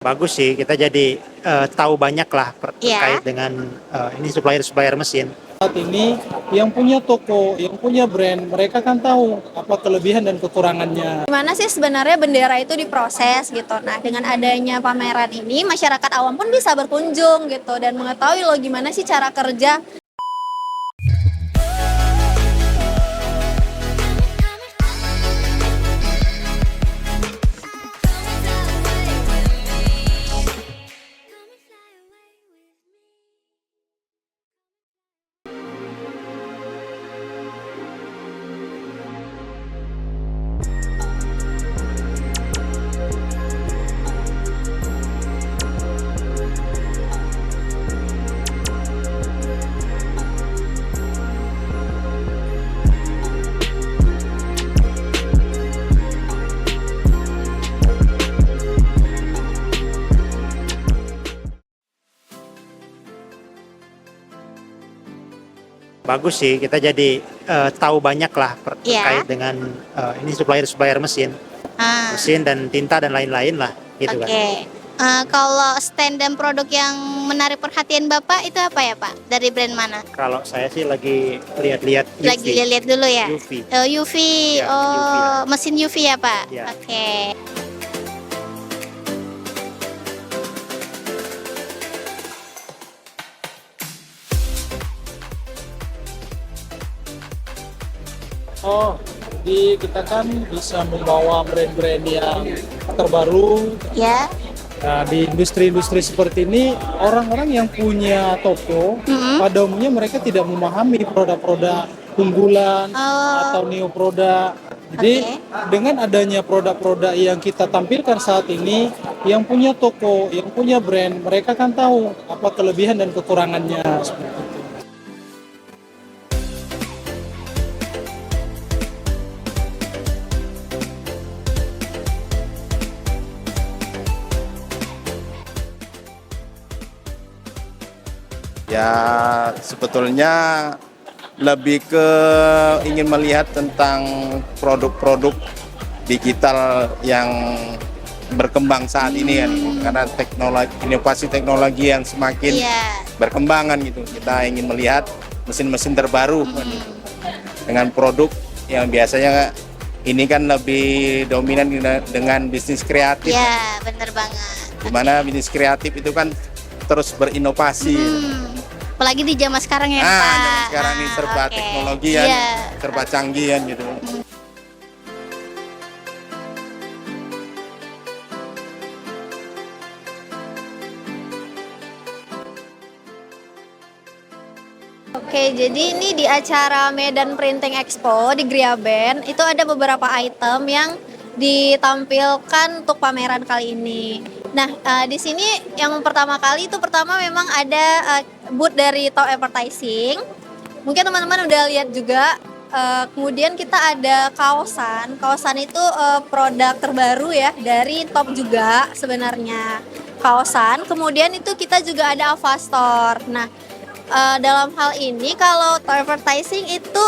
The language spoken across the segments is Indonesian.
Bagus sih, kita jadi tahu banyak lah terkait Iya. dengan ini supplier-supplier mesin. Saat ini yang punya toko, yang punya brand, mereka kan tahu apa kelebihan dan kekurangannya. Gimana sih sebenarnya bendera itu diproses gitu. Nah, dengan adanya pameran ini, masyarakat awam pun bisa berkunjung gitu dan mengetahui loh gimana sih cara kerja. Bagus sih, kita jadi tahu banyak lah terkait Iya. dengan ini supplier-supplier mesin, Ah, mesin dan tinta dan lain-lain lah, gitu oke. kan. Kalau stand dan produk yang menarik perhatian Bapak itu apa ya Pak? Dari brand mana? Kalau saya sih lagi lihat-lihat Lagi UV. lihat dulu ya. UV. UV, Ya, UV lah. mesin UV ya Pak? Ya. Oke. Oh, jadi kita kan bisa membawa brand-brand yang terbaru. Ya. Nah, di industri-industri seperti ini, orang-orang yang punya toko, Mm-mm. pada umumnya mereka tidak memahami produk-produk unggulan Oh. atau neo produk. Jadi Oke. dengan adanya produk-produk yang kita tampilkan saat ini, yang punya toko, yang punya brand, mereka kan tahu apa kelebihan dan kekurangannya. Seperti itu. Ya, sebetulnya lebih ke ingin melihat tentang produk-produk digital yang berkembang saat ini kan, karena inovasi teknologi yang semakin Iya. berkembang kan gitu. Kita ingin melihat mesin-mesin terbaru kan, dengan produk yang biasanya ini kan lebih dominan dengan bisnis kreatif. Iya, bener banget. Dimana bisnis kreatif itu kan terus berinovasi. Apalagi di zaman sekarang ya Nah, Pak. zaman sekarang ini serba Oke. teknologi kan, Iya. serba canggih kan gitu. Oke, jadi ini di acara Medan Printing Expo di Griaben itu ada beberapa item yang ditampilkan untuk pameran kali ini. Nah, di sini yang pertama kali itu memang ada booth dari Top Advertising. Mungkin teman-teman udah lihat juga. Kemudian kita ada kaosan. Kaosan itu produk terbaru ya dari Top juga sebenarnya. Kaosan. Kemudian itu kita juga ada Avastor. Nah, dalam hal ini kalau Top Advertising itu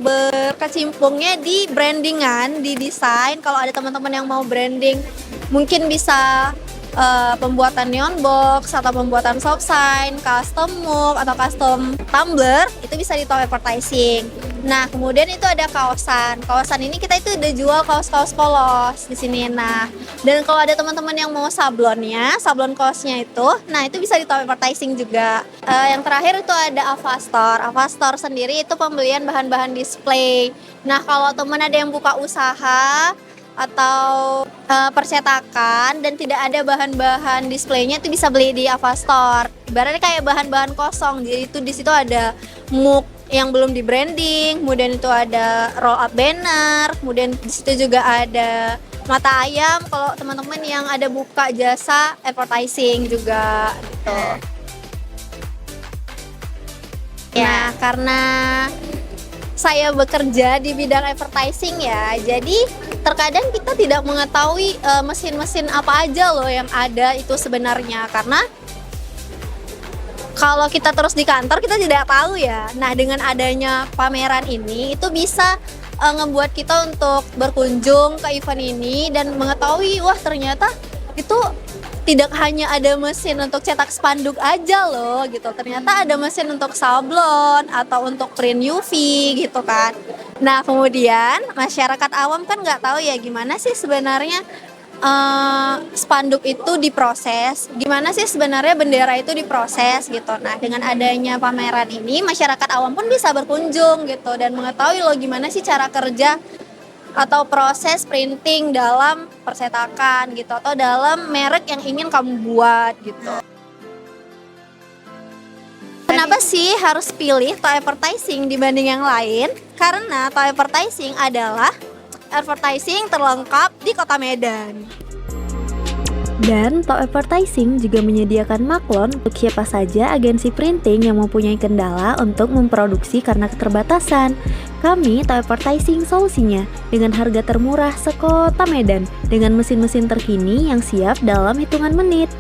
berkecimpungnya di brandingan, di desain. Kalau ada teman-teman yang mau branding, mungkin bisa pembuatan neon box atau pembuatan shop sign, custom mug atau custom tumbler, itu bisa di Top Advertising. Nah, kemudian itu ada kaosan. Kaosan ini kita itu udah jual kaos-kaos polos di sini. Nah, dan kalau ada teman-teman yang mau sablonnya, sablon kaosnya itu, nah itu bisa di Top Advertising juga. Yang terakhir itu ada Avastor. Avastor sendiri itu pembelian bahan-bahan display. Nah, kalau teman ada yang buka usaha atau percetakan dan tidak ada bahan-bahan displaynya, itu bisa beli di Avastor. Ibaratnya kayak bahan-bahan kosong. Jadi itu di situ ada mug yang belum di branding, kemudian itu ada roll up banner, kemudian di situ juga ada mata ayam kalau teman-teman yang ada buka jasa advertising juga gitu. Ya, karena saya bekerja di bidang advertising ya, jadi terkadang kita tidak mengetahui mesin-mesin apa aja loh yang ada itu sebenarnya, karena kalau kita terus di kantor kita tidak tahu ya. Nah, dengan adanya pameran ini itu bisa ngebuat kita untuk berkunjung ke event ini dan mengetahui, wah ternyata itu tidak hanya ada mesin untuk cetak spanduk aja loh gitu. Ternyata ada mesin untuk sablon atau untuk print UV gitu kan. Nah kemudian masyarakat awam kan nggak tahu ya gimana sih sebenarnya spanduk itu diproses, gimana sih sebenarnya bendera itu diproses gitu. Nah dengan adanya pameran ini masyarakat awam pun bisa berkunjung gitu dan mengetahui loh gimana sih cara kerja atau proses printing dalam persetakan gitu atau dalam merek yang ingin kamu buat gitu. Kenapa sih harus pilih Toh Advertising dibanding yang lain? Karena Toh Advertising adalah advertising terlengkap di Kota Medan. Dan Toh Advertising juga menyediakan maklon untuk siapa saja agensi printing yang mempunyai kendala untuk memproduksi karena keterbatasan. Kami Toh Advertising solusinya dengan harga termurah sekota Medan dengan mesin-mesin terkini yang siap dalam hitungan menit.